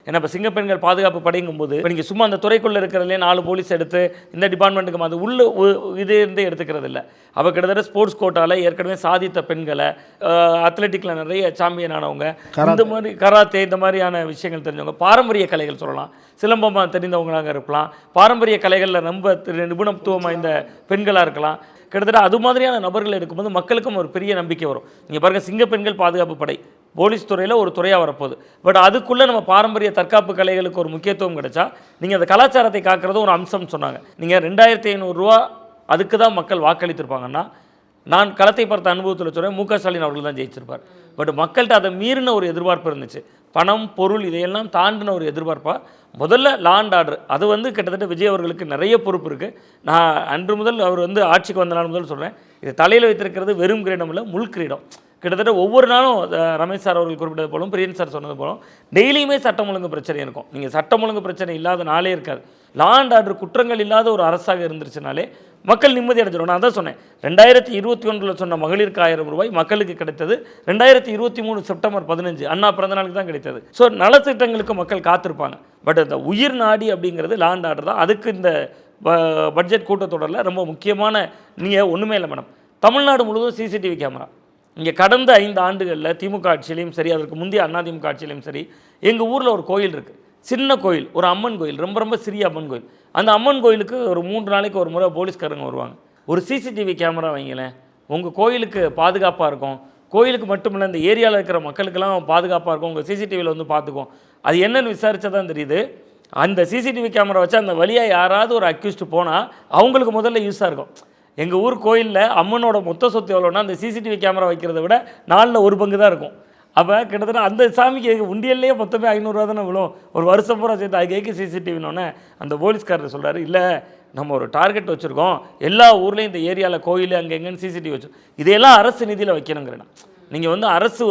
ஏன்னா இப்போ சிங்கப்பெண்கள் பாதுகாப்பு படைங்கும்போது இப்போ நீங்கள் சும்மா அந்த துறைக்குள்ளே இருக்கிறதுலே 4 போலீஸ் எடுத்து இந்த டிபார்ட்மெண்ட்டுக்கு அது உள்ள இது இருந்து எடுத்துக்கிறது இல்லை. அவள் கிட்டத்தட்ட ஸ்போர்ட்ஸ் கோட்டாவில் ஏற்கனவே சாதித்த பெண்களை, அத்லெட்டிக்கில் நிறைய சாம்பியன் ஆனவங்க, இந்த மாதிரி கராத்தே இந்த மாதிரியான விஷயங்கள் தெரிஞ்சவங்க, பாரம்பரிய கலைகள் சொல்லலாம், சிலம்பமாக தெரிந்தவங்களாக இருக்கலாம், பாரம்பரிய கலைகளில் ரொம்ப நிபுணத்துவம் வாய்ந்த பெண்களாக இருக்கலாம். கிட்டத்தட்ட அது மாதிரியான நபர்கள் எடுக்கும்போது மக்களுக்கும் ஒரு பெரிய நம்பிக்கை வரும். நீங்கள் பாருங்கள், சிங்கப்பெண்கள் பாதுகாப்பு படை போலீஸ் துறையில் ஒரு துறையாக வரப்போகுது. பட் அதுக்குள்ளே நம்ம பாரம்பரிய தற்காப்பு கலைகளுக்கு ஒரு முக்கியத்துவம் கிடைச்சா நீங்கள் அந்த கலாச்சாரத்தை காக்கிறது ஒரு அம்சம்னு சொன்னாங்க. நீங்கள் 2500 ரூபா அதுக்கு தான் மக்கள் வாக்களித்திருப்பாங்கன்னா, நான் களத்தை பார்த்த அனுபவத்தில் சொல்கிறேன், மு க ஸ்டாலின் அவர்கள் தான் ஜெயிச்சிருப்பார். பட் மக்கள்கிட்ட அதை மீறின ஒரு எதிர்பார்ப்பு இருந்துச்சு. பணம், பொருள் இதையெல்லாம் தாண்டின ஒரு எதிர்பார்ப்பாக முதல்ல லா அண்ட் ஆர்டர் அது கிட்டத்தட்ட விஜய் அவர்களுக்கு நிறைய பொறுப்பு இருக்குது. நான் அன்று முதல் அவர் ஆட்சிக்கு வந்த நாள் முதல் சொல்கிறேன், இது தலையில் வைத்திருக்கிறது வெறும் கிரீடம் இல்லை, முள் கிரீடம். கிட்டத்தட்ட ஒவ்வொரு நாளும் ரமேஷ் சார் அவர்கள் குறிப்பிட்டது போலும், பிரியன் சார் சொன்னது போலும், டெய்லியுமே சட்டம் ஒழுங்கு பிரச்சனை இருக்கும். நீங்கள் சட்டம் ஒழுங்கு பிரச்சனை இல்லாத நாளே இருக்காது. லா அண்ட் ஆர்டர் குற்றங்கள் இல்லாத ஒரு அரசாக இருந்துருச்சுனாலே மக்கள் நிம்மதி அடைஞ்சிடும். நான் தான் சொன்னேன், 2021 சொன்ன மகளிருக்கு 1000 ரூபாய் மக்களுக்கு கிடைத்தது 2023 செப்டம்பர் 15 அண்ணா பிறந்த நாளுக்கு தான் கிடைத்தது. ஸோ நலத்திட்டங்களுக்கு மக்கள் காத்திருப்பாங்க. பட் அந்த உயிர் நாடி அப்படிங்கிறது லா அண்ட் ஆர்டர் தான். அதுக்கு இந்த பட்ஜெட் கூட்டத்தொடரில் ரொம்ப முக்கியமான நீங்கள் ஒன்றுமே இல்லை மேடம், தமிழ்நாடு முழுவதும் சிசிடிவி கேமரா. இங்கே கடந்த 5 ஆண்டுகளில் திமுக ஆட்சியிலையும் சரி, அதற்கு முந்தைய அதிமுக ஆட்சியிலையும் சரி, எங்கள் ஊரில் ஒரு கோயில் இருக்குது, சின்ன கோயில், ஒரு அம்மன் கோயில், ரொம்ப ரொம்ப சிறிய அம்மன் கோயில். அந்த அம்மன் கோயிலுக்கு ஒரு 3 நாளைக்கு ஒரு முறை போலீஸ்காரங்க வருவாங்க. ஒரு சிசிடிவி கேமரா வைங்களேன், உங்கள் கோயிலுக்கு பாதுகாப்பாக இருக்கும். கோயிலுக்கு மட்டும் இல்லை, இந்த ஏரியாவில் இருக்கிற மக்களுக்கெல்லாம் பாதுகாப்பாக இருக்கும். உங்கள் சிசிடிவியில் பார்த்துக்கும். அது என்னென்னு விசாரித்தா தான் தெரியுது, அந்த சிசிடிவி கேமரா வச்சு அந்த வழியாக யாராவது ஒரு அக்யூஸ்டு போனால் அவங்களுக்கு முதல்ல யூஸாக இருக்கும். எங்கள் ஊர் கோயிலில் அம்மனோட மொத்த சொத்து எவ்வளோன்னா அந்த சிசிடிவி கேமரா வைக்கிறத விட 4ல் 1 பங்கு தான் இருக்கும். அப்போ கிட்டத்தட்ட அந்த சாமிக்கு உண்டியல்லையே மொத்தமே 500 ரூபா தானே விழும், ஒரு வருஷம் பூரா சேர்த்து அதுக்கு சிசிடிவினோடனே அந்த போலீஸ்காரர் சொல்கிறாரு, இல்லை நம்ம ஒரு டார்கெட் வச்சுருக்கோம், எல்லா ஊர்லேயும் இந்த ஏரியாவில் கோயில் அங்கே எங்கேன்னு சிசிடிவி வச்சு இதையெல்லாம் அரசு நிதியில் வைக்கணுங்கிறேன். நீங்கள் அரசு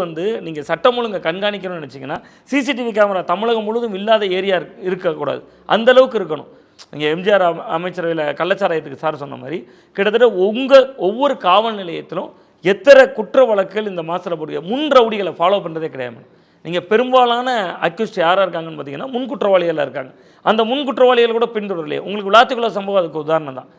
நீங்கள் சட்டம் ஒழுங்கை கண்காணிக்கணும்னு நினச்சிங்கன்னா சிசிடிவி கேமரா தமிழகம் முழுவதும் இல்லாத ஏரியா இருக்கக்கூடாது, அந்தளவுக்கு இருக்கணும். இங்கே எம்ஜிஆர் அமைச்சரவையில் கள்ளச்சாராயத்துக்கு சார் சொன்ன மாதிரி கிட்டத்தட்ட ஒவ்வொரு காவல் நிலையத்திலும் எத்தனை குற்ற வழக்குகள் இந்த மாதத்தில் போடுங்க, முன் ரவுடிகளை ஃபாலோ பண்ணுறதே கிடையாது. நீங்கள் பெரும்பாலான அக்யூஸ்ட் யாராக இருக்காங்கன்னு பார்த்தீங்கன்னா முன் குற்றவாளிகளாக இருக்காங்க. அந்த முன் குற்றவாளிகள் கூட பின்தொடரலையே. உங்களுக்கு விளாத்துக்குள்ள சம்பவம் அதுக்கு உதாரணம் தான்.